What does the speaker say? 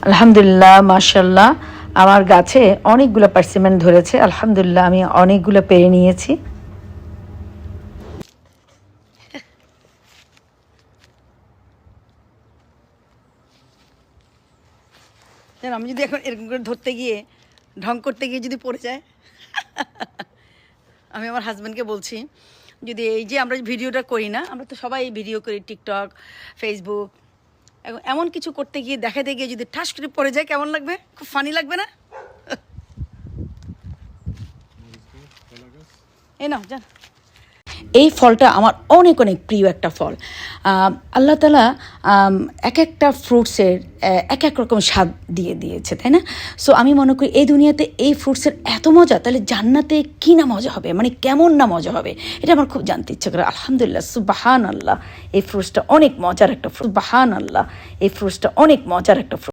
আলহামদুলিল্লাহ, মাশাল্লাহ, আমার গাছে অনেকগুলো পার্সিমন ধরেছে। আলহামদুলিল্লাহ, আমি অনেকগুলো পেরে নিয়েছি। আমি যদি এখন এরকম করে ধরতে গিয়ে ঢং করতে গিয়ে যদি পড়ে যায়, আমি আমার হাজব্যান্ডকে বলছি, যদি এই যে আমরা ভিডিওটা করি না, আমরা তো সবাই ভিডিও করি, টিকটক, ফেসবুক, এখন এমন কিছু করতে গিয়ে দেখাতে গিয়ে যদি ঠাস করে পড়ে যায়, কেমন লাগবে? খুব ফানি লাগবে না? এই নাও জান। এই ফলটা আমার অনেক অনেক প্রিয় একটা ফল। আল্লাহ তাআলা এক একটা ফ্রুটসের এক এক রকম স্বাদ দিয়ে দিয়েছে, তাই না? সো আমি মনে করি এই দুনিয়াতে এই ফ্রুটসের এত মজা, তাহলে জান্নাতে কী না মজা হবে, মানে কেমন না মজা হবে, এটা আমার খুব জানতে ইচ্ছে করে। আলহামদুলিল্লাহ, সুবহান আল্লাহ, এই ফ্রুটসটা অনেক মজার একটা ফ্রুট। সুবহান আল্লাহ, এই ফ্রুটসটা অনেক মজার একটা ফ্রুট।